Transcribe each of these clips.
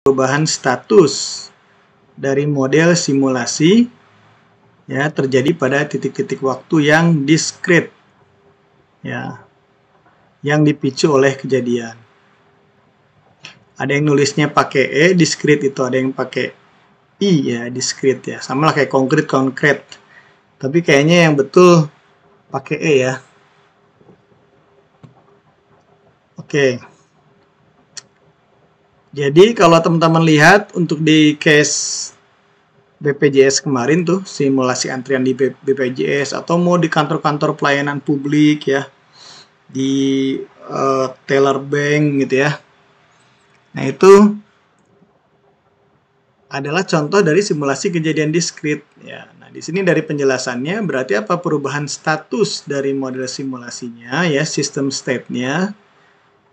perubahan status dari model simulasi ya terjadi pada titik-titik waktu yang diskrit ya, yang dipicu oleh kejadian. Ada yang nulisnya pakai E, diskrit itu, ada yang pakai I ya, diskrit ya. Sama lah kayak konkret. Tapi kayaknya yang betul pakai E ya. Oke. Jadi kalau teman-teman lihat untuk di case BPJS kemarin tuh, simulasi antrian di BPJS atau mau di kantor-kantor pelayanan publik ya, di teller bank gitu ya. Nah, itu adalah contoh dari simulasi kejadian diskrit ya. Nah, di sini dari penjelasannya berarti apa? Perubahan status dari model simulasinya ya, sistem state-nya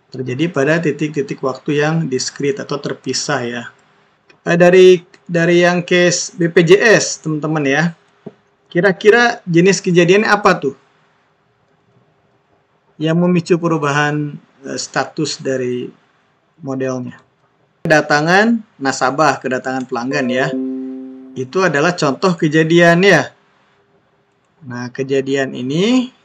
terjadi pada titik-titik waktu yang diskrit atau terpisah ya. Dari yang case BPJS, teman-teman ya. Kira-kira jenis kejadian apa tuh yang memicu perubahan status dari modelnya? Kedatangan nasabah, kedatangan pelanggan ya. Itu adalah contoh kejadian ya. Nah, kejadian ini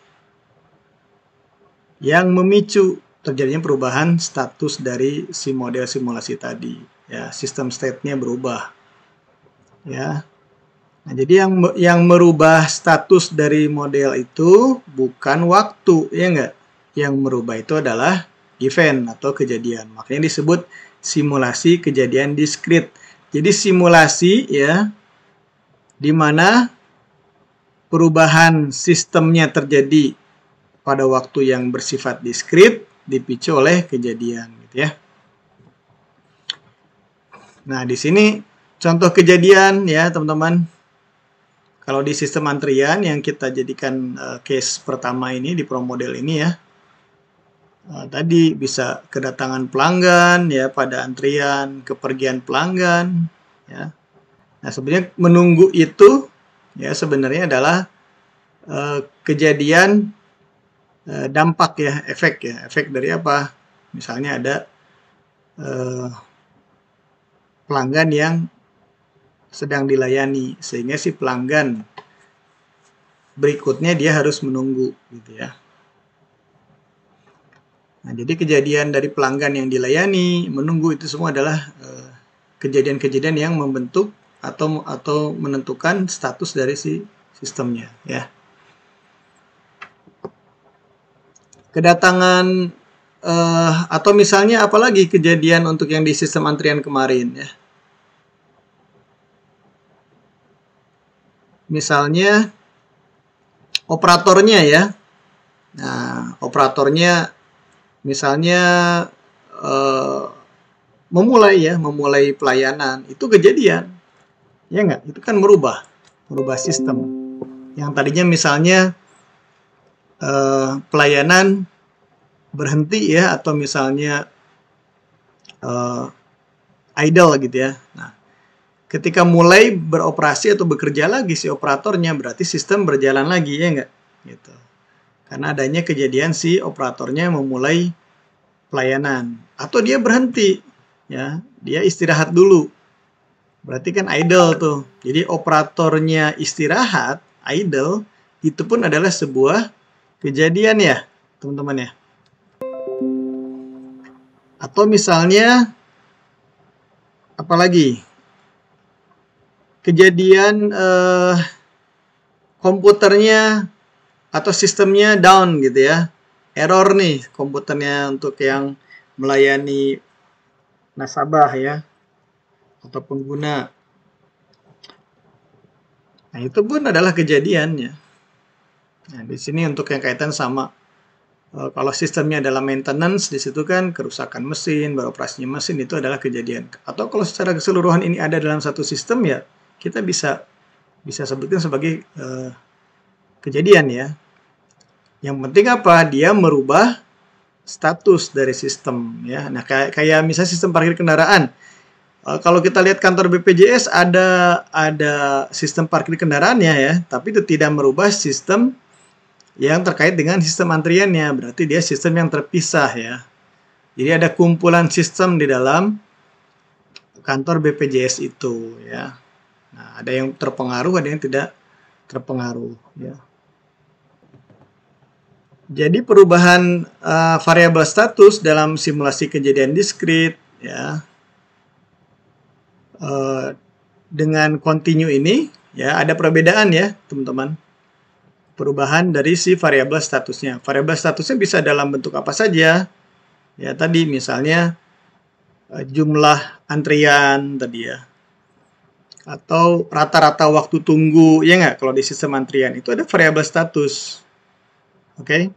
yang memicu terjadinya perubahan status dari si model simulasi tadi. Ya, sistem state-nya berubah. Ya. Nah, jadi yang merubah status dari model itu bukan waktu, ya enggak? Yang merubah itu adalah event atau kejadian. Makanya disebut simulasi kejadian diskrit. Jadi simulasi ya, di mana perubahan sistemnya terjadi pada waktu yang bersifat diskrit dipicu oleh kejadian, gitu ya. Nah, di sini contoh kejadian ya, teman-teman. Kalau di sistem antrian yang kita jadikan case pertama ini di Pro model ini ya. Tadi bisa kedatangan pelanggan ya pada antrian, kepergian pelanggan ya. Nah, sebenarnya menunggu itu ya sebenarnya adalah kejadian dampak ya, efek dari apa? Misalnya ada pelanggan yang sedang dilayani sehingga si pelanggan berikutnya dia harus menunggu gitu ya. Nah, jadi kejadian dari pelanggan yang dilayani, menunggu itu semua adalah kejadian-kejadian yang membentuk atau menentukan status dari si sistemnya ya. Kedatangan atau misalnya apalagi kejadian untuk yang di sistem antrian kemarin ya. Misalnya operatornya ya. Nah, operatornya misalnya memulai pelayanan, itu kejadian. Ya enggak? Itu kan merubah sistem. Yang tadinya misalnya pelayanan berhenti ya, atau misalnya idle gitu ya. Nah, ketika mulai beroperasi atau bekerja lagi si operatornya, berarti sistem berjalan lagi, ya enggak? Gitu. Karena adanya kejadian si operatornya memulai pelayanan atau dia berhenti ya, dia istirahat dulu. Berarti kan idle tuh. Jadi operatornya istirahat, idle, itu pun adalah sebuah kejadian ya, teman-teman ya. Atau misalnya apalagi? Kejadian komputernya atau sistemnya down gitu ya, error nih komputernya untuk yang melayani nasabah ya atau pengguna. Nah, itu pun adalah kejadiannya. Nah, di sini untuk yang kaitan sama kalau sistemnya adalah maintenance, di situ kan kerusakan mesin, beroperasinya mesin itu adalah kejadian. Atau kalau secara keseluruhan ini ada dalam satu sistem ya, kita bisa sebutkan sebagai kejadian ya. Yang penting apa? Dia merubah status dari sistem ya. Nah, kayak misalnya sistem parkir kendaraan. Kalau kita lihat kantor BPJS ada sistem parkir kendaraannya ya, tapi itu tidak merubah sistem yang terkait dengan sistem antriannya. Berarti dia sistem yang terpisah ya. Jadi ada kumpulan sistem di dalam kantor BPJS itu ya. Nah, ada yang terpengaruh, ada yang tidak terpengaruh ya. Jadi perubahan variabel status dalam simulasi kejadian diskrit ya dengan kontinu ini ya ada perbedaan ya teman-teman. Perubahan dari si variabel statusnya. Variabel statusnya bisa dalam bentuk apa saja. Ya tadi misalnya jumlah antrian tadi ya. Atau rata-rata waktu tunggu, ya nggak? Kalau di sistem antrian itu ada variabel status. Oke.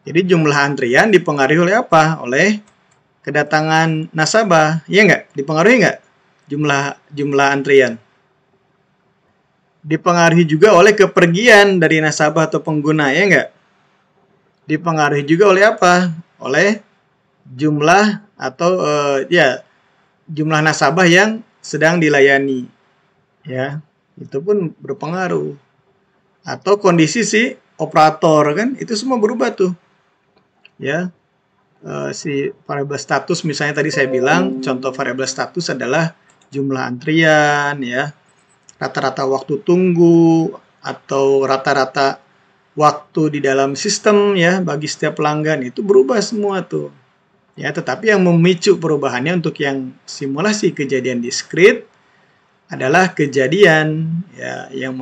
Jadi jumlah antrian dipengaruhi oleh apa? Oleh kedatangan nasabah, ya nggak? Dipengaruhi nggak jumlah antrian? Dipengaruhi juga oleh kepergian dari nasabah atau pengguna, ya nggak? Dipengaruhi juga oleh apa? Oleh jumlah atau jumlah nasabah yang sedang dilayani, ya itu pun berpengaruh. Atau kondisi si operator kan itu semua berubah tuh, ya. Si variabel status misalnya tadi saya bilang contoh variabel status adalah jumlah antrian ya, rata-rata waktu tunggu atau rata-rata waktu di dalam sistem ya bagi setiap pelanggan itu berubah semua tuh. Ya, tetapi yang memicu perubahannya untuk yang simulasi kejadian diskrit adalah kejadian ya yang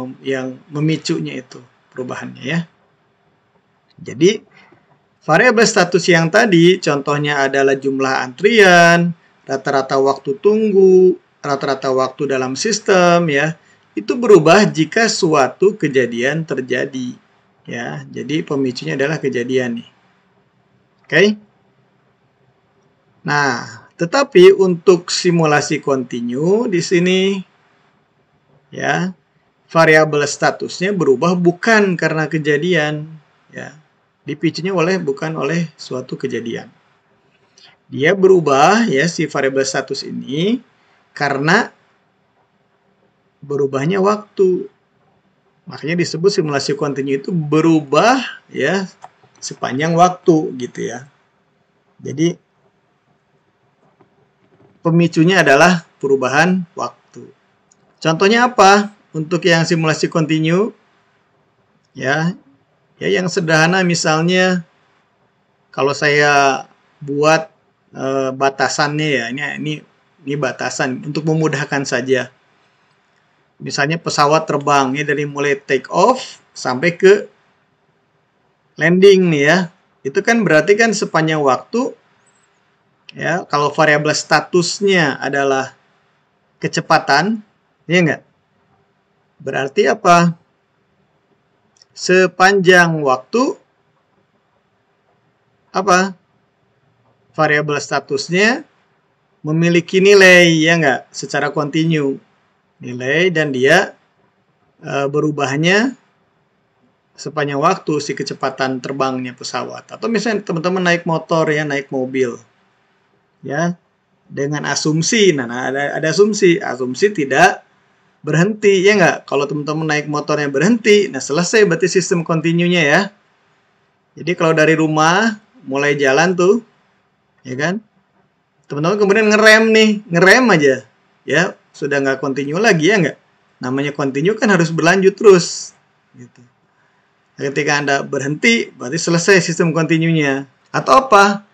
memicunya itu perubahannya ya. Jadi variabel status yang tadi contohnya adalah jumlah antrian, rata-rata waktu tunggu, rata-rata waktu dalam sistem ya. Itu berubah jika suatu kejadian terjadi ya. Jadi pemicunya adalah kejadian nih. Oke? Nah, tetapi untuk simulasi kontinu di sini ya, variabel statusnya berubah bukan karena kejadian ya. Dipicunya bukan oleh suatu kejadian. Dia berubah ya si variabel status ini karena berubahnya waktu. Makanya disebut simulasi kontinu itu berubah ya sepanjang waktu gitu ya. Jadi pemicunya adalah perubahan waktu. Contohnya apa? Untuk yang simulasi kontinu ya yang sederhana misalnya kalau saya buat batasannya ya, ini batasan untuk memudahkan saja. Misalnya pesawat terbang ya dari mulai take off sampai ke landing nih ya. Itu kan berarti kan sepanjang waktu ya, kalau variabel statusnya adalah kecepatan, ya enggak? Berarti apa? Sepanjang waktu apa? Variabel statusnya memiliki nilai, ya enggak? Secara kontinu. Nilai dan dia berubahnya sepanjang waktu si kecepatan terbangnya pesawat. Atau misalnya teman-teman naik motor ya, naik mobil. Ya, dengan asumsi, ada asumsi tidak berhenti, ya nggak? Kalau teman-teman naik motornya berhenti, nah selesai berarti sistem kontinunya ya. Jadi kalau dari rumah mulai jalan tuh, ya kan? Teman-teman kemudian ngerem aja, ya sudah nggak kontinu lagi ya nggak? Namanya kontinu kan harus berlanjut terus, gitu. Ketika Anda berhenti, berarti selesai sistem kontinunya. Atau apa?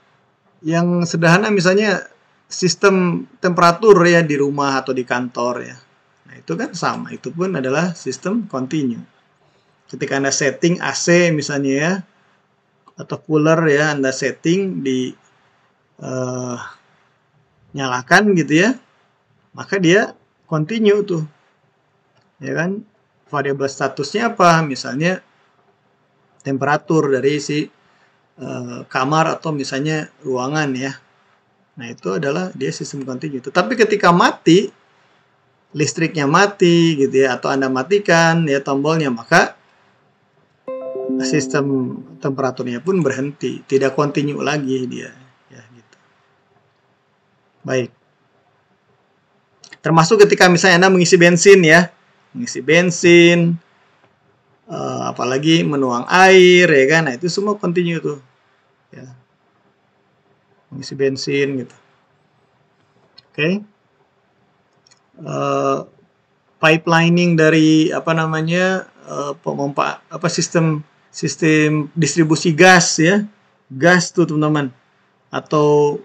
Yang sederhana misalnya sistem temperatur ya di rumah atau di kantor ya. Nah, itu kan sama, itu pun adalah sistem kontinu. Ketika Anda setting AC misalnya ya, atau cooler ya, Anda setting di nyalakan gitu ya, maka dia kontinu tuh. Ya kan? Variabel statusnya apa? Misalnya temperatur dari si kamar atau misalnya ruangan ya. Nah, itu adalah dia sistem kontinu. Tetapi ketika mati, listriknya mati gitu ya, atau Anda matikan ya tombolnya, maka sistem temperaturnya pun berhenti, tidak kontinu lagi dia ya gitu. Baik. Termasuk ketika misalnya Anda mengisi bensin ya. Mengisi bensin, apalagi menuang air ya kan. Nah, itu semua kontinu tuh. Ya. Mengisi bensin gitu. Oke. pipelining dari sistem distribusi gas ya, gas tuh teman-teman, atau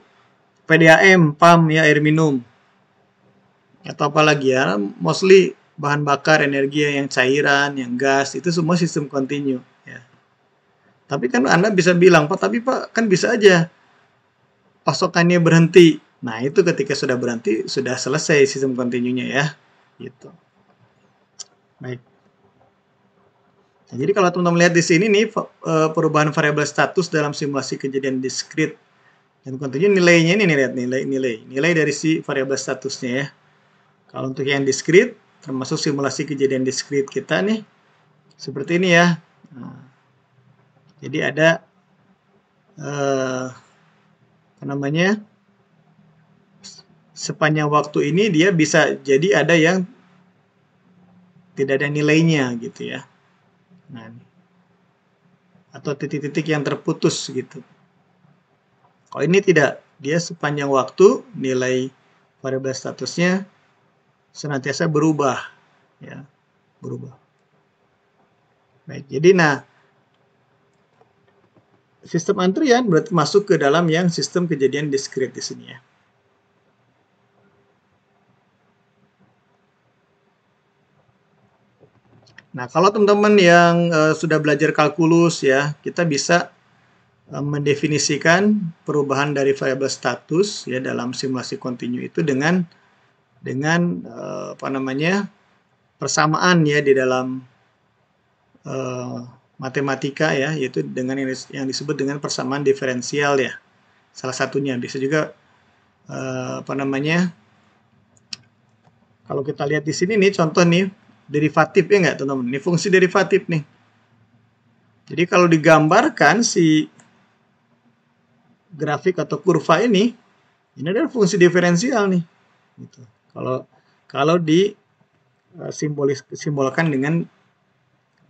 PDAM, PAM ya, air minum, atau apalagi ya, mostly bahan bakar energi yang cairan, yang gas, itu semua sistem kontinu ya. Tapi kan Anda bisa bilang, Pak kan bisa aja pasokannya berhenti. Nah, itu ketika sudah berhenti, sudah selesai sistem kontinunya ya. Gitu. Baik. Nah, jadi kalau teman-teman lihat di sini nih, perubahan variabel status dalam simulasi kejadian diskrit dan kontinu, nilainya ini nih, lihat nilai dari si variabel statusnya ya. Kalau untuk yang diskrit, termasuk simulasi kejadian diskrit kita nih, seperti ini ya. Nah, jadi ada sepanjang waktu ini dia bisa jadi ada yang tidak ada nilainya gitu ya. Nah, atau titik-titik yang terputus gitu. Kalau ini tidak, dia sepanjang waktu nilai variabel statusnya senantiasa berubah ya, berubah. Baik, jadi sistem antrian berarti masuk ke dalam yang sistem kejadian diskrit di sini ya. Nah, kalau teman-teman yang sudah belajar kalkulus ya, kita bisa mendefinisikan perubahan dari variabel status ya dalam simulasi kontinu itu dengan persamaan ya di dalam matematika ya, yaitu dengan yang disebut dengan persamaan diferensial ya. Salah satunya bisa juga kalau kita lihat di sini nih contoh nih derivatif ya nggak teman-teman? Ini fungsi derivatif nih. Jadi kalau digambarkan si grafik atau kurva ini adalah fungsi diferensial nih. Gitu. Kalau simbolkan dengan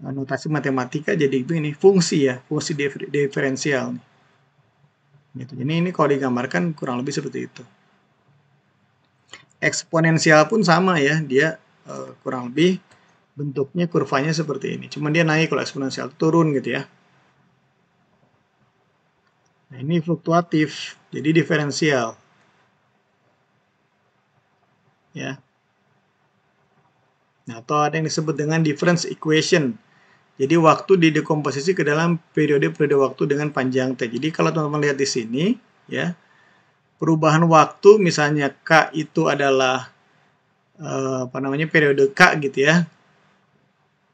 notasi matematika jadi ini fungsi ya, fungsi diferensial. Gitu. Jadi ini kalau digambarkan kurang lebih seperti itu. Eksponensial pun sama ya, dia kurang lebih bentuknya kurvanya seperti ini. Cuma dia naik, kalau eksponensial turun gitu ya. Nah, ini fluktuatif, jadi diferensial. Ya. Nah, atau ada yang disebut dengan difference equation. Jadi waktu didekomposisi ke dalam periode-periode waktu dengan panjang T. Jadi kalau teman-teman lihat di sini, ya, perubahan waktu misalnya K itu adalah periode K gitu ya.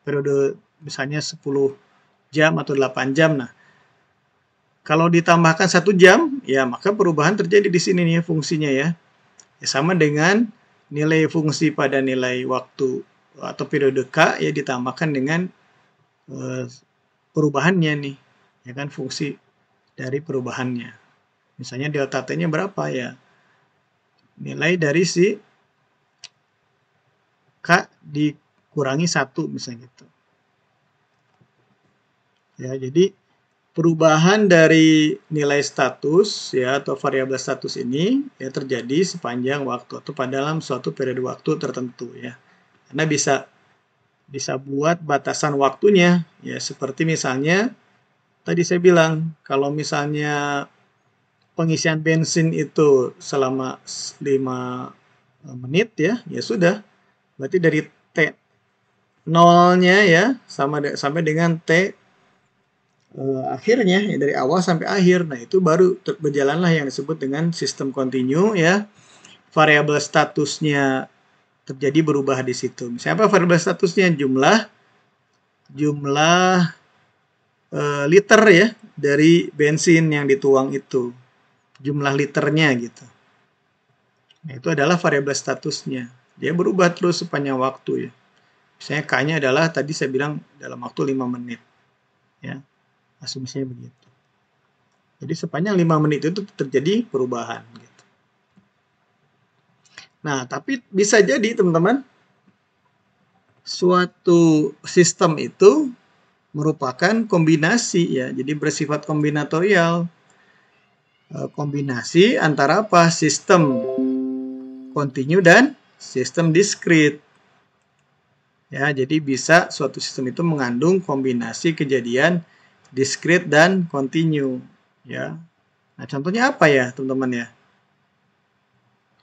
Periode misalnya 10 jam atau 8 jam. Nah, kalau ditambahkan 1 jam, ya maka perubahan terjadi di sini nih fungsinya ya. Sama dengan nilai fungsi pada nilai waktu atau periode K ya ditambahkan dengan perubahannya nih, ya kan, fungsi dari perubahannya. Misalnya delta T-nya berapa ya? Nilai dari si K dikurangi 1 misalnya gitu. Ya, jadi perubahan dari nilai status ya atau variabel status ini ya terjadi sepanjang waktu atau pada dalam suatu periode waktu tertentu ya. Anda bisa buat batasan waktunya ya, seperti misalnya tadi saya bilang kalau misalnya pengisian bensin itu selama 5 menit ya sudah, berarti dari T 0-nya ya sampai dengan T akhirnya ya, dari awal sampai akhir. Nah, itu baru berjalanlah yang disebut dengan sistem kontinu ya. Variabel statusnya terjadi berubah di situ. Misalnya apa variabel statusnya? Jumlah liter ya dari bensin yang dituang itu. Jumlah liternya gitu. Nah, itu adalah variabel statusnya. Dia berubah terus sepanjang waktu ya. Misalnya K-nya adalah tadi saya bilang dalam waktu 5 menit. Ya. Asumsinya begitu. Jadi sepanjang 5 menit itu terjadi perubahan gitu. Nah, tapi bisa jadi teman-teman suatu sistem itu merupakan kombinasi ya. Jadi bersifat kombinatorial. Kombinasi antara apa? Sistem kontinu dan sistem diskrit. Ya, jadi bisa suatu sistem itu mengandung kombinasi kejadian diskrit dan kontinu, ya. Nah, contohnya apa ya, teman-teman ya?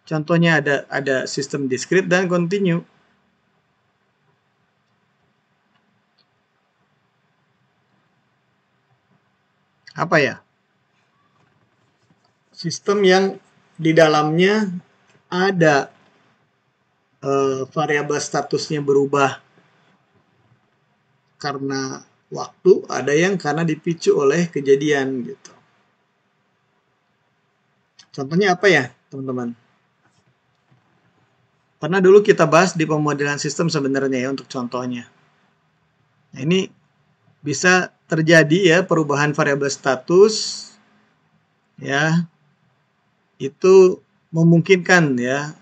Contohnya ada sistem diskrit dan kontinu. Apa ya? Sistem yang di dalamnya ada variabel statusnya berubah karena waktu, ada yang karena dipicu oleh kejadian gitu. Contohnya apa ya, teman-teman? Pernah dulu kita bahas di pemodelan sistem sebenarnya ya untuk contohnya. Nah, ini bisa terjadi ya perubahan variabel status ya. Itu memungkinkan ya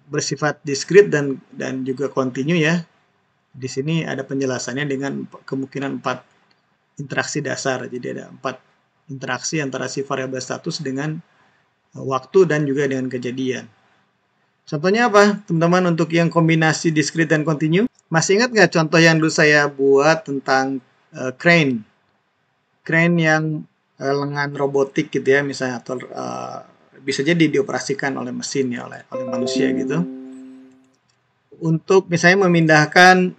bersifat diskrit dan juga kontinu ya. Di sini ada penjelasannya dengan kemungkinan 4 interaksi dasar. Jadi ada 4 interaksi antara si variabel status dengan waktu dan juga dengan kejadian. Contohnya apa, teman-teman, untuk yang kombinasi diskrit dan kontinu? Masih ingat nggak contoh yang dulu saya buat tentang crane? Crane yang lengan robotik gitu ya, misalnya, atau bisa jadi dioperasikan oleh mesin ya, oleh manusia gitu. Untuk misalnya memindahkan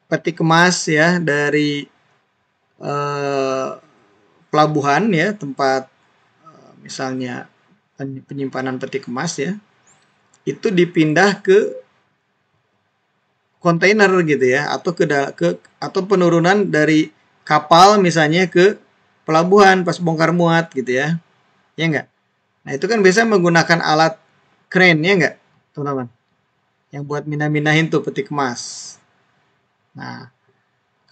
peti kemas ya dari pelabuhan ya, tempat misalnya penyimpanan peti kemas ya, itu dipindah ke kontainer gitu ya, atau atau penurunan dari kapal misalnya ke pelabuhan pas bongkar muat gitu ya, ya enggak? Nah, itu kan biasa menggunakan alat crane ya enggak, teman-teman? Yang buat mindah-mindahin tuh peti kemas. Nah,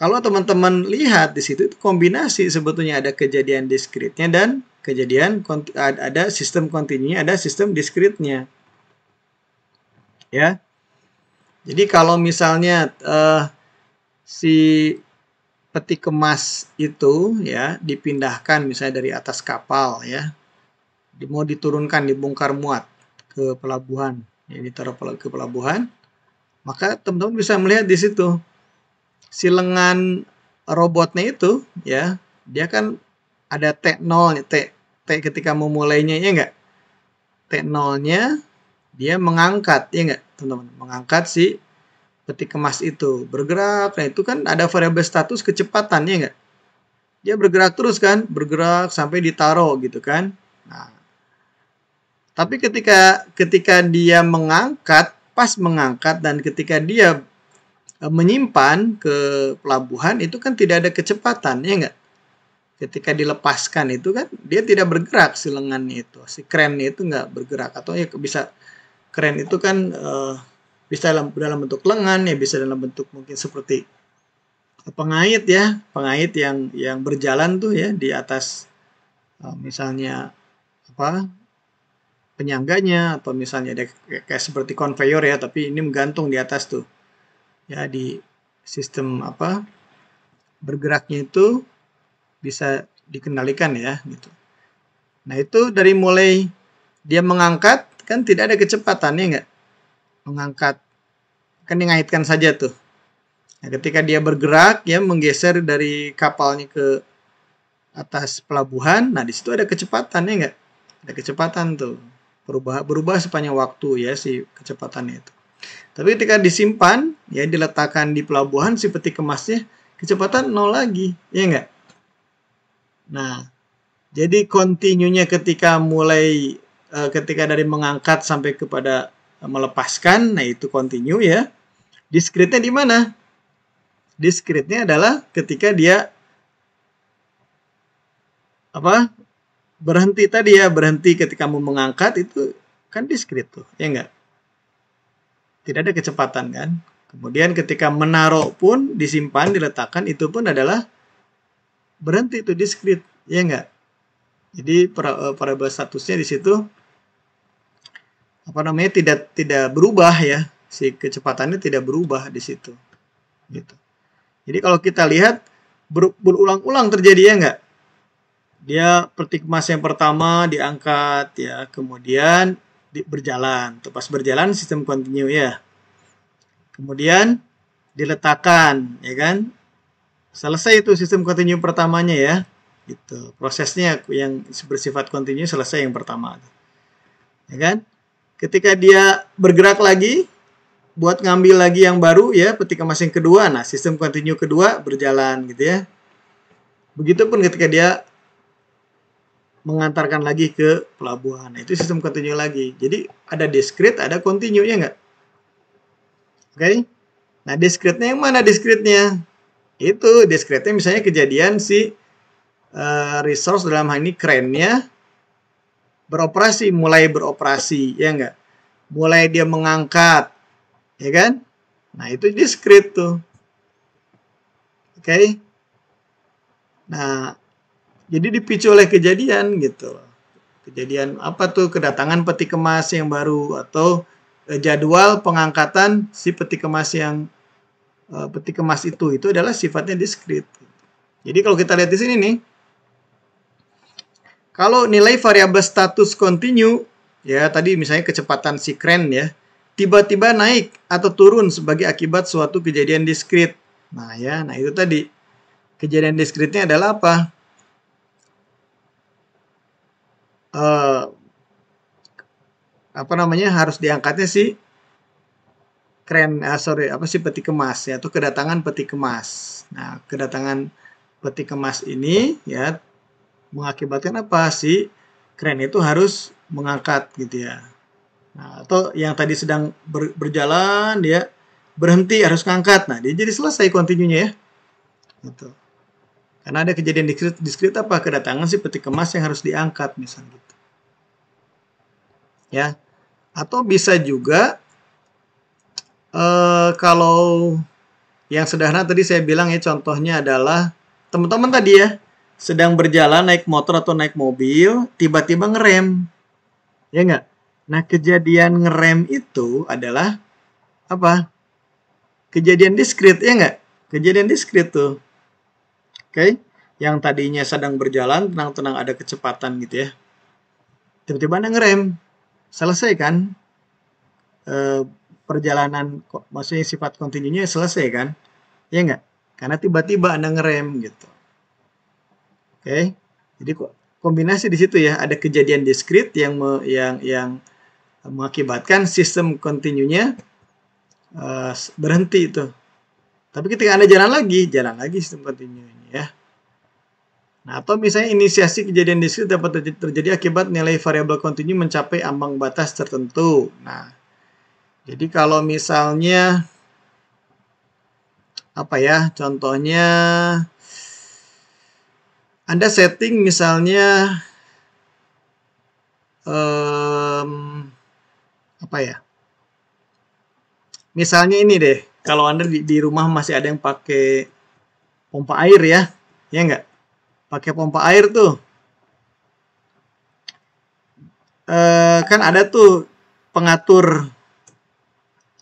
kalau teman-teman lihat di situ itu kombinasi, sebetulnya ada kejadian diskritnya dan kejadian ada sistem kontinunya, ada sistem diskritnya. Ya. Jadi kalau misalnya si peti kemas itu ya dipindahkan misalnya dari atas kapal ya, mau diturunkan, dibongkar muat ke pelabuhan, ya ditaruh ke pelabuhan, maka teman-teman bisa melihat di situ si lengan robotnya itu ya, dia kan ada T0, T ketika memulainya ya enggak? T0-nya dia mengangkat ya enggak, teman-teman? Mengangkat si peti kemas itu bergerak. Nah, itu kan ada variabel status kecepatan ya enggak? Dia bergerak terus kan, bergerak sampai ditaruh gitu kan. Nah, tapi ketika dia mengangkat, pas mengangkat dan ketika dia menyimpan ke pelabuhan itu kan tidak ada kecepatan ya enggak? Ketika dilepaskan itu kan dia tidak bergerak, si lengannya itu, si crane itu enggak bergerak, atau ya bisa crane itu kan bisa dalam bentuk lengan ya, bisa dalam bentuk mungkin seperti pengait ya, pengait yang berjalan tuh ya di atas misalnya apa, penyangganya, atau misalnya ada kayak seperti conveyor ya, tapi ini menggantung di atas tuh ya, di sistem apa bergeraknya itu bisa dikendalikan ya gitu. Nah, itu dari mulai dia mengangkat kan tidak ada kecepatannya enggak? Mengangkat kan mengaitkan saja tuh. Nah, ketika dia bergerak ya menggeser dari kapalnya ke atas pelabuhan, nah di situ ada kecepatannya enggak? Ada kecepatan tuh. Berubah sepanjang waktu ya si kecepatannya itu. Tapi ketika disimpan ya, diletakkan di pelabuhan, si peti kemasnya kecepatan 0 lagi, ya enggak? Nah, jadi kontinunya ketika ketika dari mengangkat sampai kepada melepaskan, nah itu kontinu ya. Diskritnya di mana? Diskritnya adalah ketika dia apa? Berhenti tadi ya, berhenti ketika mau mengangkat, itu kan diskrit tuh, ya enggak? Tidak ada kecepatan kan? Kemudian ketika menaruh pun, disimpan, diletakkan, itu pun adalah berhenti, itu diskrit, ya enggak? Jadi variabel statusnya di situ apa namanya tidak berubah ya, si kecepatannya tidak berubah di situ, gitu. Jadi kalau kita lihat berulang-ulang terjadi ya enggak? Dia peti kemas yang pertama diangkat ya, kemudian berjalan. Pas berjalan sistem continue ya. Kemudian diletakkan, ya kan? Selesai itu sistem continue pertamanya ya. Gitu. Prosesnya yang bersifat continue selesai yang pertama. Ya kan? Ketika dia bergerak lagi buat ngambil lagi yang baru ya, peti kemas yang kedua. Nah, sistem continue kedua berjalan gitu ya. Begitupun ketika dia mengantarkan lagi ke pelabuhan. Nah, itu sistem continue lagi. Jadi ada discrete, ada continue ya nggak? Oke? Nah, discrete-nya yang mana discrete-nya? Itu discrete-nya misalnya kejadian si resource dalam hal ini crane-nya mulai beroperasi, ya enggak? Mulai dia mengangkat, ya kan? Nah, itu discrete tuh. Oke? Nah, jadi dipicu oleh kejadian gitu. Kejadian apa tuh? Kedatangan peti kemas yang baru atau jadwal pengangkatan si peti kemas itu adalah sifatnya discrete. Jadi kalau kita lihat di sini nih, kalau nilai variabel status continue, ya tadi misalnya kecepatan si crane ya, tiba-tiba naik atau turun sebagai akibat suatu kejadian diskrit. Nah ya, nah itu tadi. Kejadian diskritnya adalah apa? Harus diangkatnya si crane, peti kemas ya, atau kedatangan peti kemas. Nah, kedatangan peti kemas ini ya mengakibatkan apa? Si crane itu harus mengangkat gitu ya. Nah, atau yang tadi sedang berjalan dia berhenti harus ngangkat. Nah, dia jadi selesai continue-nya ya. Gitu. Karena ada kejadian diskrit apa? Kedatangan si peti kemas yang harus diangkat misalnya gitu. Ya. Atau bisa juga kalau yang sederhana tadi saya bilang ya, contohnya adalah teman-teman tadi ya sedang berjalan naik motor atau naik mobil, tiba-tiba ngerem. Ya enggak? Nah, kejadian ngerem itu adalah apa? Kejadian diskrit, ya enggak? Kejadian diskrit tuh. Oke? Yang tadinya sedang berjalan, tenang-tenang ada kecepatan gitu ya. Tiba-tiba ada ngerem. Selesai kan? Perjalanan, maksudnya sifat kontinunya selesai kan? Ya enggak? Karena tiba-tiba Anda ngerem gitu. Oke? Jadi kombinasi di situ ya, ada kejadian diskrit yang mengakibatkan sistem kontinunya berhenti itu. Tapi ketika Anda jalan lagi sistem kontinunya ya. Nah, atau misalnya inisiasi kejadian diskrit dapat terjadi akibat nilai variabel kontinu mencapai ambang batas tertentu. Nah, jadi kalau misalnya apa ya? Contohnya Anda setting misalnya apa ya? Misalnya ini deh, kalau Anda di rumah masih ada yang pakai pompa air ya, ya enggak? Pakai pompa air tuh. Kan ada tuh pengatur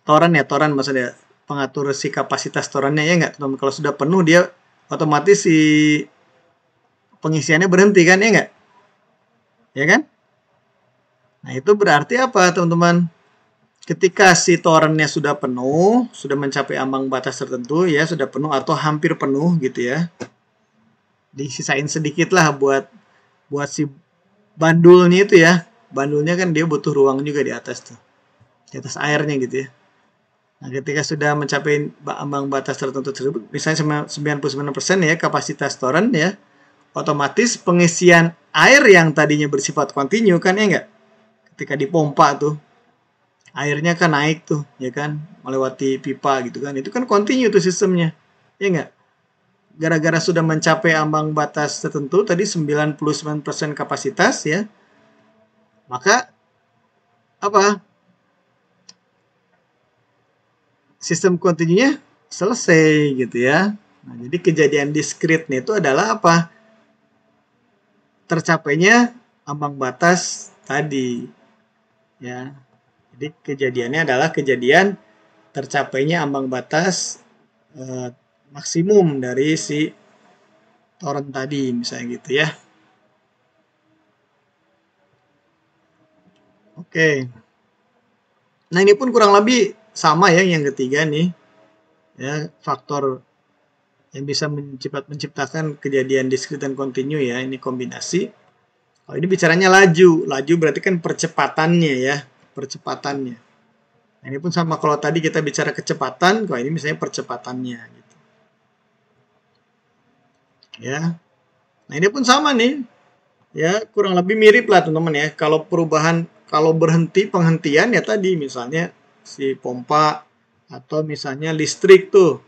toren ya, toren maksudnya pengatur si kapasitas torennya ya enggak? Kalau sudah penuh dia otomatis si pengisiannya berhenti kan ya enggak? Ya kan? Nah, itu berarti apa, teman-teman? Ketika si torennya sudah penuh, sudah mencapai ambang batas tertentu ya, sudah penuh atau hampir penuh gitu ya. Disisain sedikit lah buat si bandulnya itu ya. Bandulnya kan dia butuh ruang juga di atas tuh. Di atas airnya gitu ya. Nah, ketika sudah mencapai ambang batas tertentu tersebut, misalnya 99% ya kapasitas toren ya, otomatis pengisian air yang tadinya bersifat kontinu kan ya enggak? Ketika dipompa tuh, airnya kan naik tuh, ya kan? Melewati pipa gitu kan. Itu kan kontinu tuh sistemnya. Ya enggak? Gara-gara sudah mencapai ambang batas tertentu, tadi 99% kapasitas ya, maka apa? Sistem kontinunya selesai gitu ya. Nah, jadi kejadian diskritnya itu adalah apa? Tercapainya ambang batas tadi. Ya. Jadi kejadiannya adalah kejadian tercapainya ambang batas maksimum dari si toren tadi misalnya gitu ya. Oke. Nah, ini pun kurang lebih sama ya yang ketiga nih. Ya, faktor yang bisa menciptakan kejadian diskrit dan kontinu ya, ini kombinasi. Kalau ini bicaranya laju. Laju berarti kan percepatannya ya, percepatannya. Nah, ini pun sama kalau tadi kita bicara kecepatan, kalau ini misalnya percepatannya gitu. Ya. Nah, ini pun sama nih. Ya, kurang lebih mirip lah teman-teman ya. Kalau perubahan, kalau berhenti penghentian ya tadi misalnya si pompa atau misalnya listrik tuh.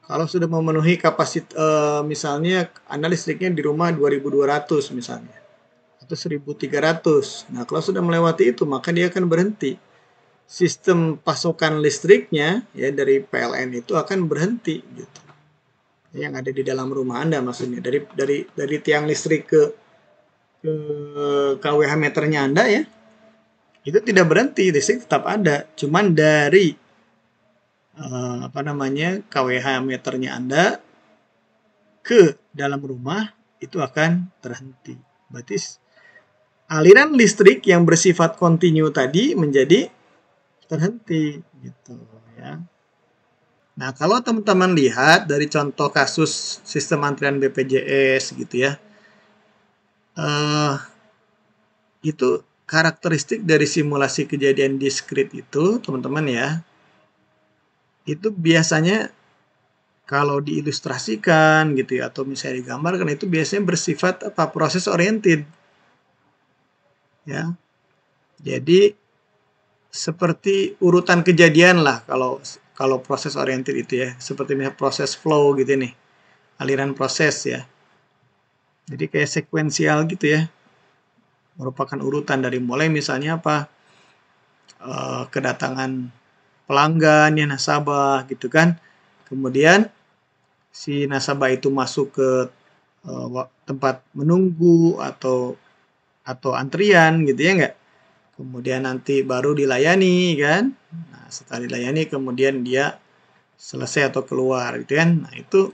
Kalau sudah memenuhi kapasitas misalnya Anda listriknya di rumah 2200 misalnya atau 1300. Nah, kalau sudah melewati itu maka dia akan berhenti. Sistem pasokan listriknya ya dari PLN itu akan berhenti gitu. Yang ada di dalam rumah Anda maksudnya dari tiang listrik ke KWH meternya Anda ya, itu tidak berhenti, listrik tetap ada. Cuman dari KWH meternya Anda ke dalam rumah itu akan terhenti. Berarti aliran listrik yang bersifat kontinu tadi menjadi terhenti gitu ya. Nah, kalau teman-teman lihat dari contoh kasus sistem antrian BPJS gitu ya, itu karakteristik dari simulasi kejadian diskrit itu, teman-teman ya, itu biasanya kalau diilustrasikan gitu ya, atau misalnya digambarkan, itu biasanya bersifat proses oriented. Ya. Jadi seperti urutan kejadian lah kalau proses oriented itu ya, seperti misalnya proses flow gitu nih, aliran proses ya. Jadi kayak sekuensial gitu ya, merupakan urutan dari mulai misalnya kedatangan pelanggan ya, nasabah gitu kan, kemudian si nasabah itu masuk ke tempat menunggu atau antrian gitu ya enggak, kemudian nanti baru dilayani kan. Nah, setelah dilayani kemudian dia selesai atau keluar gitu kan. Nah, itu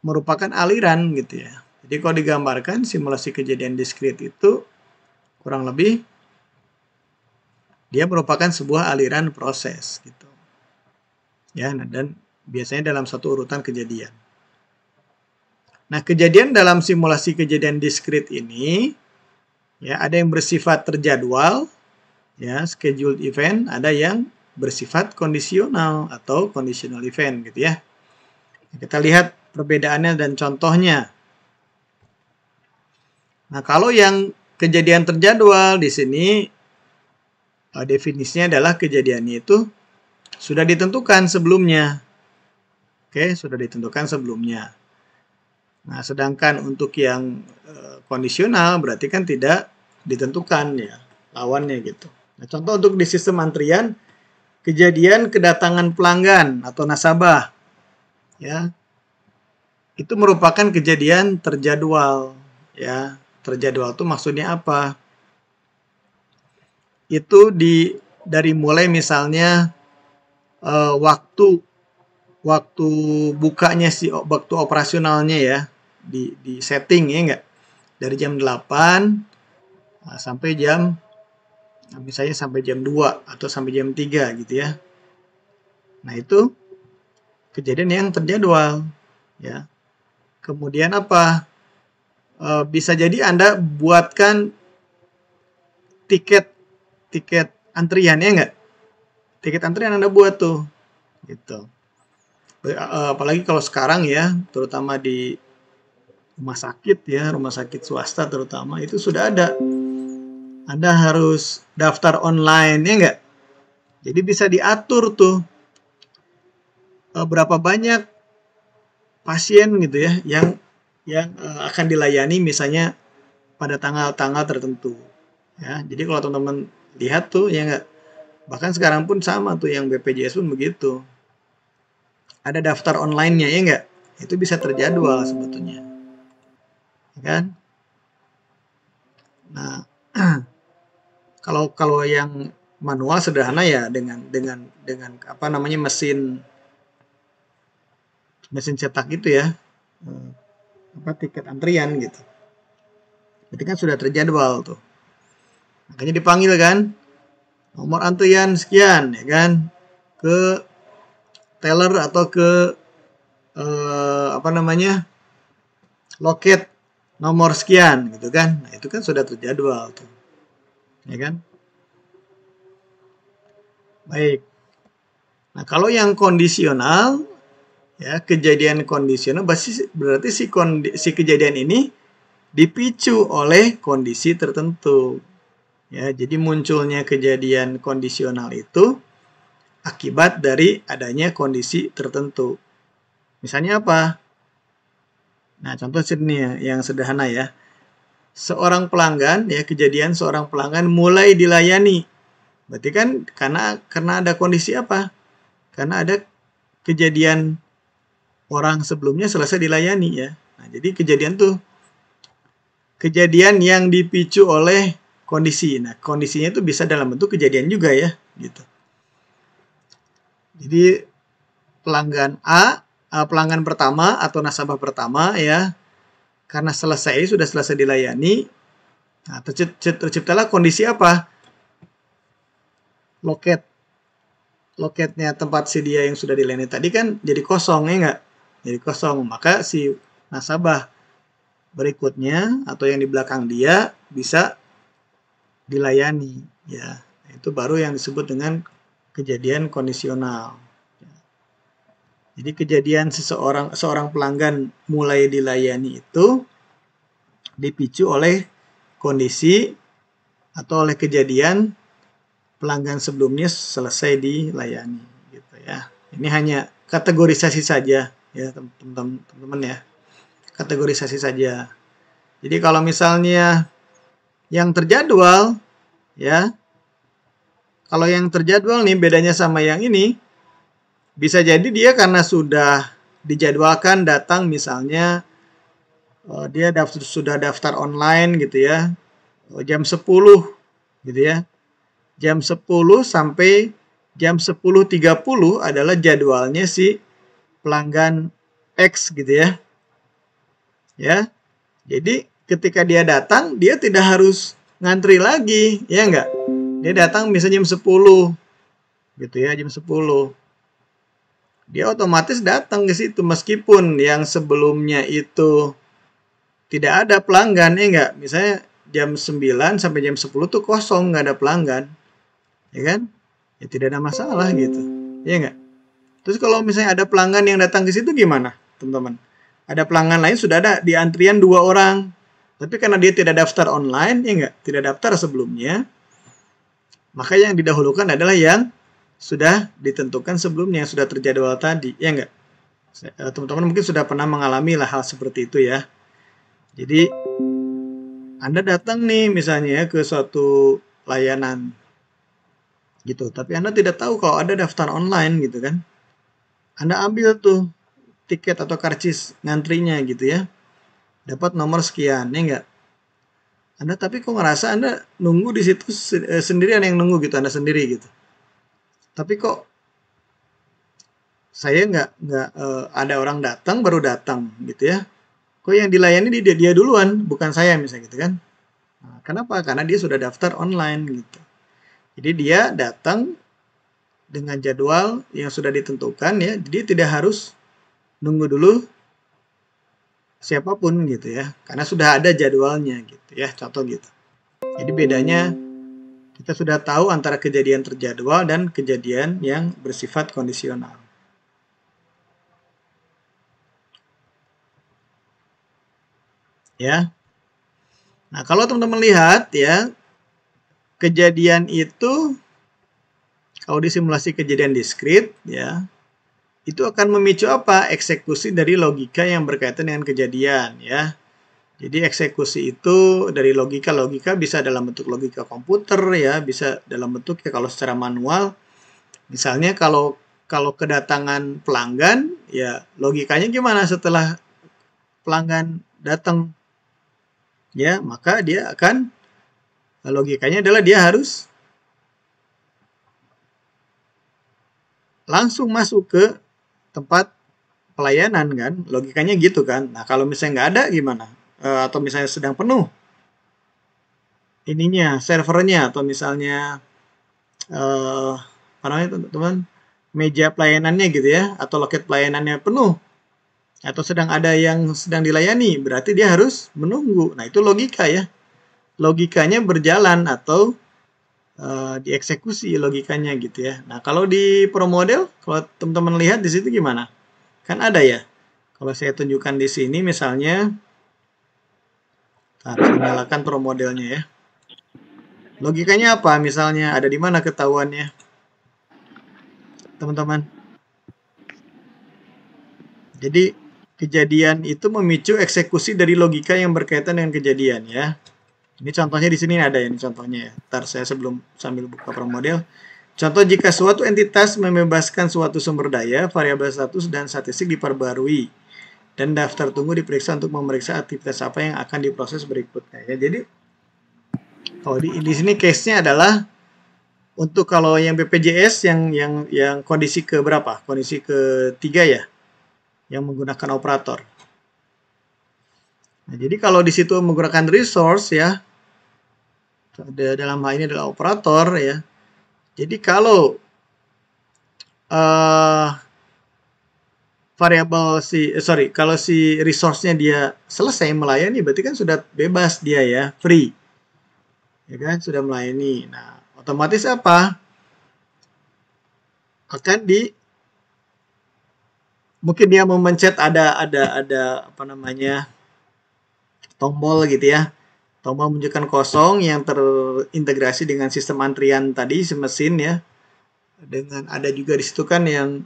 merupakan aliran gitu ya. Jadi kalau digambarkan simulasi kejadian diskrit itu kurang lebih dia merupakan sebuah aliran proses gitu. Ya, dan biasanya dalam satu urutan kejadian. Nah, kejadian dalam simulasi kejadian diskrit ini ya ada yang bersifat terjadwal ya, scheduled event, ada yang bersifat kondisional atau conditional event gitu ya. Kita lihat perbedaannya dan contohnya. Nah, kalau yang kejadian terjadwal di sini definisinya adalah kejadiannya itu sudah ditentukan sebelumnya. Oke, sudah ditentukan sebelumnya. Nah, sedangkan untuk yang kondisional berarti kan tidak ditentukan ya, lawannya gitu. Nah, contoh untuk di sistem antrian, kejadian kedatangan pelanggan atau nasabah ya, itu merupakan kejadian terjadwal ya. Terjadwal itu maksudnya apa? Itu dari mulai misalnya waktu bukanya waktu operasionalnya ya, di setting ya enggak, dari jam 8 sampai misalnya sampai jam 2 atau sampai jam 3 gitu ya. Nah, itu kejadian yang terjadwal ya. Kemudian apa? Bisa jadi Anda buatkan tiket antrian ya enggak? Tiket antrian Anda buat tuh gitu. Apalagi kalau sekarang ya, terutama di rumah sakit ya, rumah sakit swasta terutama, itu sudah ada. Anda harus daftar online ya enggak? Jadi bisa diatur tuh berapa banyak pasien gitu ya yang akan dilayani misalnya pada tanggal-tanggal tertentu. Ya, jadi kalau teman-teman lihat tuh ya enggak, bahkan sekarang pun sama tuh yang BPJS pun begitu. Ada daftar online-nya ya enggak? Itu bisa terjadwal sebetulnya. Ya kan? Nah, kalau yang manual sederhana ya dengan mesin cetak itu ya, tiket antrian gitu. Berarti kan sudah terjadwal tuh. Makanya dipanggil kan, nomor antrian sekian, ya kan, ke teller atau ke loket nomor sekian gitu kan. Nah, itu kan sudah terjadwal tuh. Ya kan? Baik. Nah, kalau yang kondisional ya, kejadian kondisional berarti si kejadian ini dipicu oleh kondisi tertentu. Ya, jadi munculnya kejadian kondisional itu akibat dari adanya kondisi tertentu. Misalnya apa? Nah, contoh sini ya, yang sederhana ya. Seorang pelanggan, ya kejadian seorang pelanggan mulai dilayani. Berarti kan karena ada kondisi apa? Karena ada kejadian orang sebelumnya selesai dilayani ya. Nah, jadi kejadian yang dipicu oleh kondisi. Nah, kondisinya itu bisa dalam bentuk kejadian juga ya, gitu. Jadi pelanggan pertama atau nasabah pertama ya, karena sudah selesai dilayani, nah terciptalah kondisi apa? Loketnya tempat sedia yang sudah dilayani tadi kan jadi kosong ya enggak? Jadi kosong, maka si nasabah berikutnya atau yang di belakang dia bisa dilayani ya. Itu baru yang disebut dengan kejadian kondisional. Jadi kejadian seorang pelanggan mulai dilayani itu dipicu oleh kondisi atau oleh kejadian pelanggan sebelumnya selesai dilayani gitu ya. Ini hanya kategorisasi saja ya teman-teman ya. Kategorisasi saja. Jadi kalau misalnya yang terjadwal ya, kalau yang terjadwal nih bedanya sama yang ini, bisa jadi dia karena sudah dijadwalkan datang misalnya dia sudah daftar online gitu ya, jam 10 gitu ya. Jam 10 sampai jam 10.30 adalah jadwalnya si pelanggan X gitu ya. Ya. Jadi ketika dia datang, dia tidak harus ngantri lagi, ya enggak? Dia datang misalnya jam 10 gitu ya, jam 10. Dia otomatis datang ke situ meskipun yang sebelumnya itu tidak ada pelanggan, ya enggak? Misalnya jam 9 sampai jam 10 tuh kosong, nggak ada pelanggan. Ya kan? Ya tidak ada masalah gitu. Ya enggak? Terus kalau misalnya ada pelanggan yang datang ke situ gimana, teman-teman? Ada pelanggan lain sudah ada di antrian 2 orang. Tapi karena dia tidak daftar online, ya enggak? Tidak daftar sebelumnya, maka yang didahulukan adalah yang sudah ditentukan sebelumnya, yang sudah terjadwal tadi, ya enggak? Teman-teman mungkin sudah pernah mengalami lah hal seperti itu ya. Jadi Anda datang nih misalnya ke suatu layanan gitu, tapi Anda tidak tahu kalau ada daftar online gitu kan. Anda ambil tuh tiket atau karcis ngantrinya gitu ya. Dapat nomor sekian, ya enggak? Anda tapi kok ngerasa Anda nunggu di situ sendirian yang nunggu gitu, Anda sendiri gitu. Tapi kok saya nggak ada orang datang baru datang gitu ya. Kok yang dilayani dia duluan, bukan saya misalnya gitu kan. Nah, kenapa? Karena dia sudah daftar online gitu. Jadi dia datang dengan jadwal yang sudah ditentukan ya. Jadi tidak harus nunggu dulu siapapun gitu ya. Karena sudah ada jadwalnya gitu ya. Contoh gitu. Jadi bedanya kita sudah tahu antara kejadian terjadwal dan kejadian yang bersifat kondisional. Ya. Nah, kalau teman-teman lihat ya, kejadian itu kalau disimulasi kejadian diskrit ya, itu akan memicu apa? Eksekusi dari logika yang berkaitan dengan kejadian ya. Jadi eksekusi itu dari logika bisa dalam bentuk logika komputer ya, bisa dalam bentuk ya kalau secara manual. Misalnya kalau kedatangan pelanggan ya logikanya gimana setelah pelanggan datang? Ya, maka dia akan logikanya adalah dia harus langsung masuk ke tempat pelayanan kan, logikanya gitu kan. Nah, kalau misalnya nggak ada gimana? Atau misalnya sedang penuh ininya, servernya, atau misalnya apa namanya teman-teman, meja pelayanannya gitu ya, atau loket pelayanannya penuh, atau sedang ada yang sedang dilayani, berarti dia harus menunggu. Nah, itu logika ya. Logikanya berjalan atau dieksekusi logikanya gitu ya. Nah, kalau di Pro Model, kalau teman-teman lihat di situ gimana? Kan ada ya. Kalau saya tunjukkan di sini misalnya, harus nyalakan Pro Modelnya ya. Logikanya apa? Misalnya ada di mana ketahuannya, teman-teman? Jadi kejadian itu memicu eksekusi dari logika yang berkaitan dengan kejadian ya. Ini contohnya di sini ada ya, ini contohnya ya. Ntar saya sambil buka Pro Model. Contoh, jika suatu entitas membebaskan suatu sumber daya, variabel status dan statistik diperbarui, dan daftar tunggu diperiksa untuk memeriksa aktivitas apa yang akan diproses berikutnya. Ya, jadi kalau di sini case-nya adalah untuk kalau yang BPJS yang kondisi ke berapa? Kondisi ketiga ya, yang menggunakan operator. Nah, jadi kalau di situ menggunakan resource ya, dalam hal ini adalah operator ya. Jadi kalau kalau si resource-nya dia selesai melayani, berarti kan sudah bebas dia ya, free. Ya kan, sudah melayani. Nah, otomatis apa? Akan mungkin dia memencet ada apa namanya? Tombol gitu ya. Tombol menunjukkan kosong yang terintegrasi dengan sistem antrian tadi si mesin ya. Dengan ada juga di situ kan yang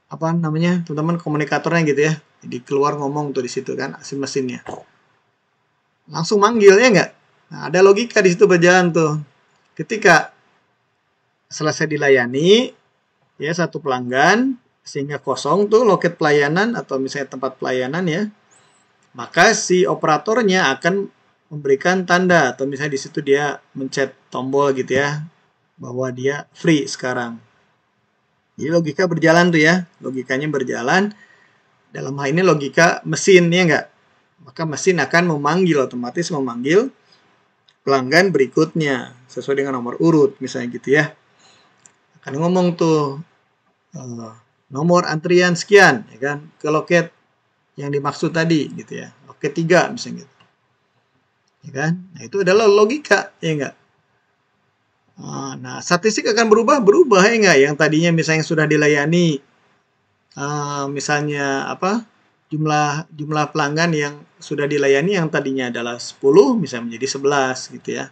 apa namanya, teman-teman, komunikatornya gitu ya. Jadi keluar ngomong tuh di situ kan si mesinnya. Langsung manggil ya enggak? Nah, ada logika di situ berjalan tuh. Ketika selesai dilayani ya satu pelanggan sehingga kosong tuh loket pelayanan atau misalnya tempat pelayanan ya, maka si operatornya akan memberikan tanda atau misalnya di situ dia mencet tombol gitu ya bahwa dia free sekarang. Jadi logika berjalan tuh ya, logikanya berjalan. Dalam hal ini logika mesin ya enggak? Maka mesin akan otomatis memanggil pelanggan berikutnya sesuai dengan nomor urut misalnya gitu ya. Akan ngomong tuh nomor antrian sekian ya kan ke loket yang dimaksud tadi gitu ya. Loket 3 misalnya gitu. Ya kan? Nah, itu adalah logika ya enggak? Nah, statistik akan berubah ya enggak? Yang tadinya misalnya sudah dilayani misalnya apa? Jumlah pelanggan yang sudah dilayani yang tadinya adalah 10 misalnya menjadi 11 gitu ya.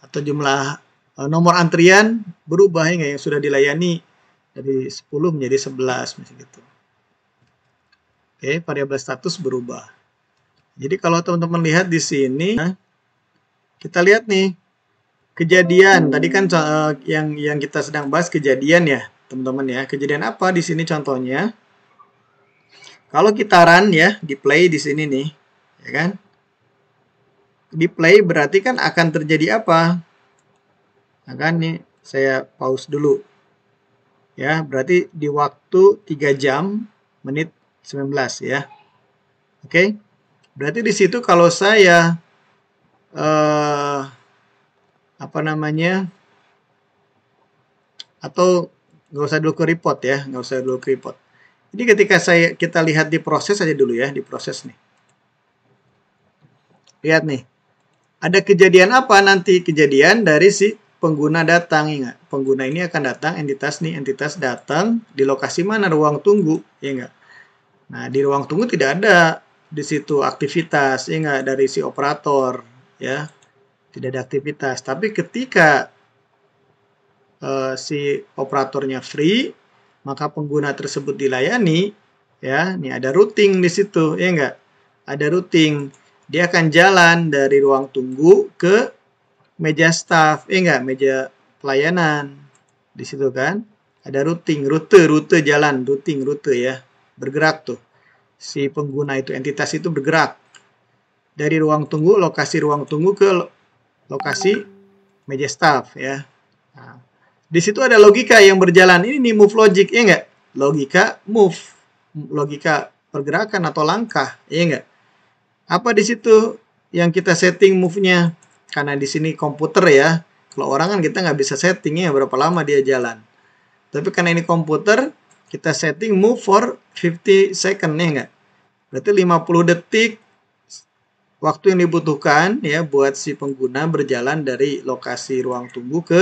Atau jumlah nomor antrian berubah ya enggak? Yang sudah dilayani dari 10 menjadi 11 misalnya gitu. Oke, variabel status berubah. Jadi kalau teman-teman lihat di sini, kita lihat nih kejadian tadi kan yang kita sedang bahas kejadian ya, teman-teman ya. Kejadian apa di sini contohnya? Kalau kita run ya, di play di sini nih, ya kan? Di play berarti kan akan terjadi apa? Nah kan nih, saya pause dulu. Ya, berarti di waktu 3 jam menit 19 ya. Oke. Berarti di situ kalau saya apa namanya? Atau nggak usah dulu ke report ya, nggak usah dulu ke report. Jadi ketika kita lihat di proses aja dulu ya, di proses nih. Lihat nih. Ada kejadian apa nanti? Kejadian dari si pengguna datang, ingat. Pengguna ini akan datang, entitas datang di lokasi mana? Ruang tunggu, ya enggak? Nah, di ruang tunggu tidak ada di situ aktivitas, ya enggak, dari si operator, ya. Tidak ada aktivitas. Tapi ketika si operatornya free, maka pengguna tersebut dilayani, ya. Ini ada routing di situ, ya enggak? Ada routing. Dia akan jalan dari ruang tunggu ke meja staff, enggak, meja pelayanan. Di situ kan ada routing, rute jalan, rute ya. Bergerak tuh. Si pengguna itu, entitas itu bergerak dari ruang tunggu, lokasi ruang tunggu ke lokasi meja staff ya. Nah, di situ ada logika yang berjalan. Ini nih move logic, ya enggak? Logika move, logika pergerakan atau langkah, ya enggak? Apa di situ yang kita setting move-nya? Karena di sini komputer ya. Kalau orang kan kita nggak bisa settingnya berapa lama dia jalan. Tapi karena ini komputer, kita setting move for 50 second ya nggak? Berarti 50 detik waktu yang dibutuhkan ya buat si pengguna berjalan dari lokasi ruang tunggu ke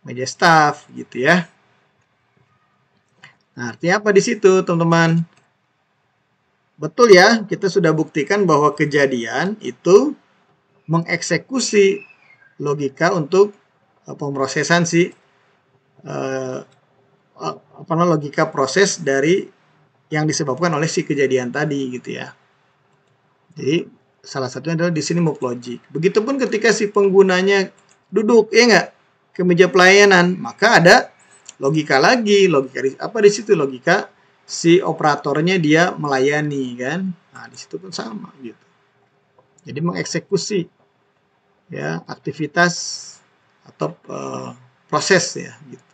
meja staff gitu ya. Nah, artinya apa di situ, teman-teman? Betul ya, kita sudah buktikan bahwa kejadian itu mengeksekusi logika untuk pemrosesan si logika proses dari yang disebabkan oleh si kejadian tadi gitu ya. Jadi salah satunya adalah di sini move logic. Begitupun ketika si penggunanya duduk ya nggak ke meja pelayanan, maka ada logika lagi. Logika apa di situ? Logika si operatornya dia melayani kan. Nah, di situ pun sama gitu. Jadi mengeksekusi ya aktivitas atau proses ya gitu.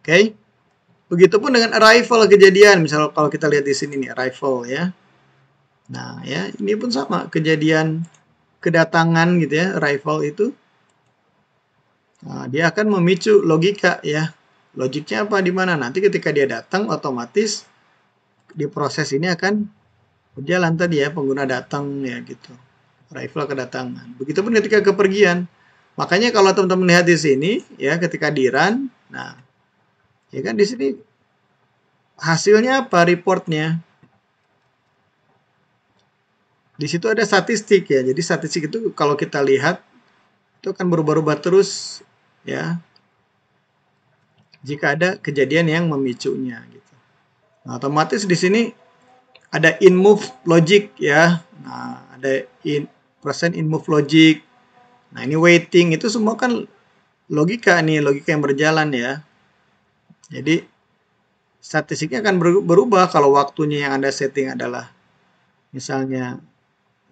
Oke. Begitupun dengan arrival kejadian, misal kalau kita lihat di sini nih arrival ya. Nah, ya ini pun sama kejadian kedatangan gitu ya, arrival itu. Nah, dia akan memicu logika ya. Logiknya apa di mana? Nanti ketika dia datang otomatis di proses ini akan berjalan tadi ya, pengguna datang ya gitu. Arrival kedatangan. Begitupun ketika kepergian. Makanya kalau teman-teman lihat di sini ya ketika di run, nah ya kan di sini hasilnya apa reportnya? Di situ ada statistik ya. Jadi statistik itu kalau kita lihat itu akan berubah-ubah terus ya. Jika ada kejadian yang memicunya gitu. Nah, otomatis di sini ada in move logic ya. Nah, ada percent in move logic. Nah, ini waiting itu semua kan logika nih, logika yang berjalan ya. Jadi statistiknya akan berubah kalau waktunya yang Anda setting adalah misalnya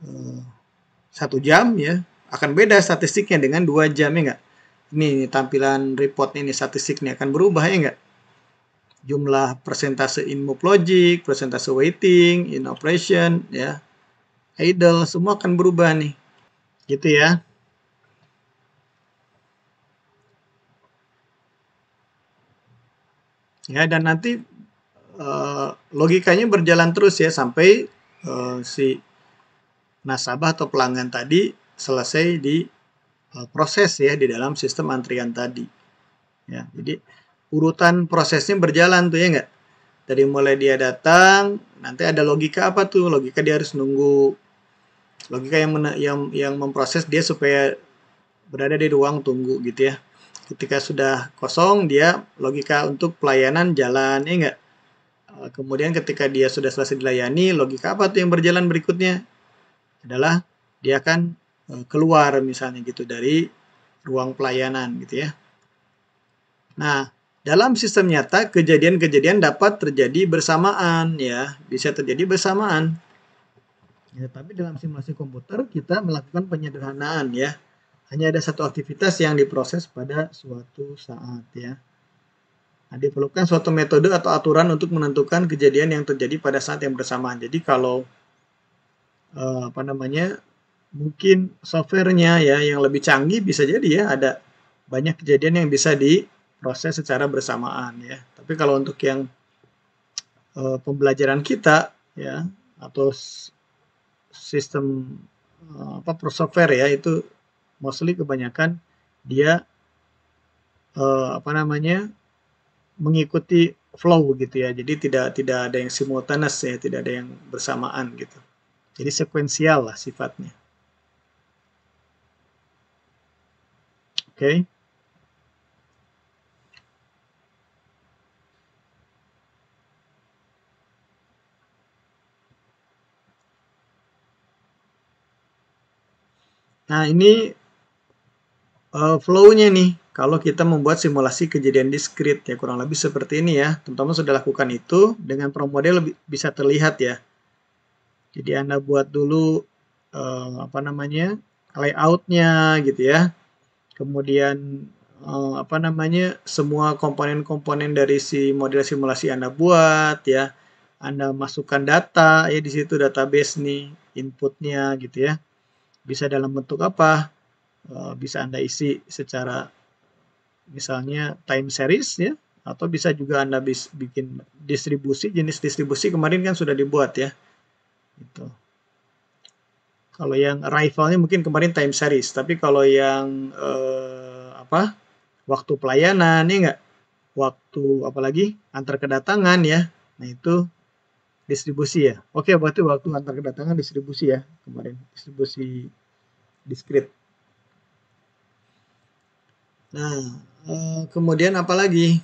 1 jam ya, akan beda statistiknya dengan 2 jam ya enggak? Ini tampilan reportnya ini statistiknya akan berubah ya enggak? Jumlah persentase in move logic, persentase waiting, in operation ya, idle semua akan berubah nih. Gitu ya. Ya, dan nanti logikanya berjalan terus ya sampai si nasabah atau pelanggan tadi selesai di proses ya di dalam sistem antrian tadi. Ya, jadi urutan prosesnya berjalan tuh ya enggak? Dari mulai dia datang, nanti ada logika apa tuh? Logika dia harus nunggu. Logika yang memproses dia supaya berada di ruang tunggu gitu ya. Ketika sudah kosong, dia logika untuk pelayanan jalan ya enggak? Kemudian ketika dia sudah selesai dilayani, logika apa tuh yang berjalan berikutnya? Adalah dia akan keluar misalnya gitu dari ruang pelayanan gitu ya. Nah, dalam sistem nyata kejadian-kejadian dapat terjadi bersamaan ya, bisa terjadi bersamaan. Ya, tapi dalam simulasi komputer kita melakukan penyederhanaan ya. Hanya ada satu aktivitas yang diproses pada suatu saat ya. Nah, diperlukan suatu metode atau aturan untuk menentukan kejadian yang terjadi pada saat yang bersamaan. Jadi kalau mungkin softwarenya ya yang lebih canggih bisa jadi ya ada banyak kejadian yang bisa diproses secara bersamaan ya. Tapi kalau untuk yang pembelajaran kita ya atau sistem software ya itu mostly kebanyakan dia mengikuti flow gitu ya. Jadi tidak ada yang simultaneous ya, tidak ada yang bersamaan gitu. Jadi sekuensial lah sifatnya. Oke. Nah, ini flow-nya nih. Kalau kita membuat simulasi kejadian diskrit ya kurang lebih seperti ini ya. Teman-teman sudah lakukan itu dengan pro model bisa terlihat ya. Jadi Anda buat dulu layout-nya gitu ya. Kemudian semua komponen-komponen dari si model simulasi Anda buat ya. Anda masukkan data ya di situ database nih, inputnya gitu ya. Bisa dalam bentuk apa? bisa Anda isi secara misalnya time series ya, atau bisa juga Anda bikin distribusi, jenis distribusi kemarin kan sudah dibuat ya. Gitu. Kalau yang arrival-nya mungkin kemarin time series, tapi kalau yang waktu pelayanan ya enggak, waktu apalagi antar kedatangan ya, nah itu distribusi ya. Oke, berarti waktu antar kedatangan distribusi ya kemarin, distribusi diskrit. Nah, kemudian apa lagi?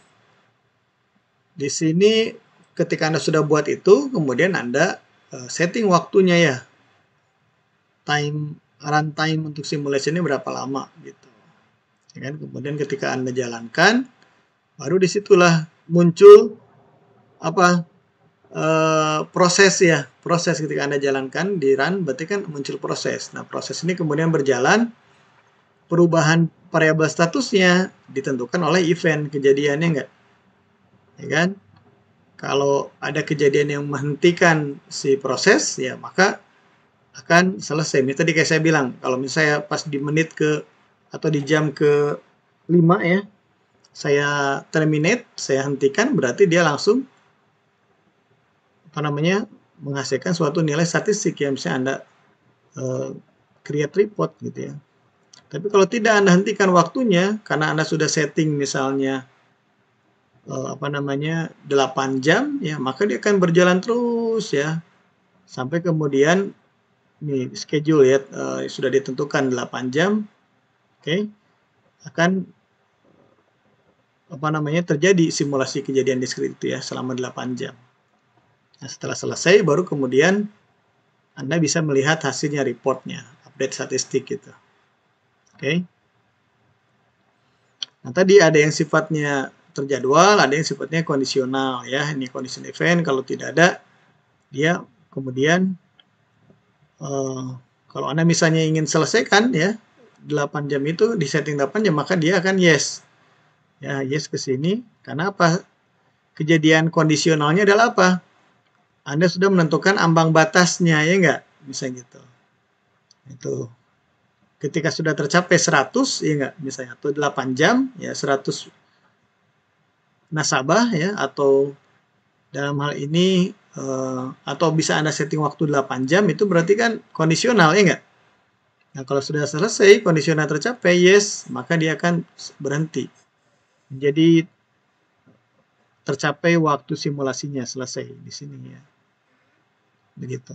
Di sini ketika Anda sudah buat itu, kemudian Anda setting waktunya ya. Runtime untuk simulasi ini berapa lama gitu. Ya kan? Kemudian ketika Anda jalankan, baru disitulah muncul proses ya. Proses ketika Anda jalankan di run berarti kan muncul proses. Nah, proses ini kemudian berjalan, perubahan variabel statusnya ditentukan oleh event kejadiannya enggak. Ya kan? Kalau ada kejadian yang menghentikan si proses, ya maka akan selesai. Ini tadi kayak saya bilang, kalau misalnya pas di menit atau di jam ke-5 ya, saya terminate, saya hentikan, berarti dia langsung menghasilkan suatu nilai statistik ya, misalnya Anda create report gitu ya. Tapi kalau tidak Anda hentikan waktunya, karena Anda sudah setting misalnya 8 jam ya, maka dia akan berjalan terus ya sampai kemudian ini schedule ya sudah ditentukan 8 jam. Oke. Akan terjadi simulasi kejadian diskrit itu ya selama 8 jam. Nah, setelah selesai baru kemudian Anda bisa melihat hasilnya, reportnya, update statistik gitu. Oke. Nah, tadi ada yang sifatnya terjadwal, ada yang sifatnya kondisional ya. Ini condition event, kalau tidak ada dia kemudian kalau Anda misalnya ingin selesaikan ya 8 jam itu di setting 8 jam, maka dia akan yes. Ya, yes ke sini. Karena apa? Kejadian kondisionalnya adalah apa? Anda sudah menentukan ambang batasnya ya enggak? Misalnya gitu. Itu. Ketika sudah tercapai 100 ya enggak? Misalnya atau 8 jam ya 100 nasabah ya, atau dalam hal ini atau bisa Anda setting waktu 8 jam, itu berarti kan kondisional ya enggak? Nah, kalau sudah selesai kondisional tercapai yes, maka dia akan berhenti. Jadi tercapai waktu simulasinya selesai di sini ya. Begitu.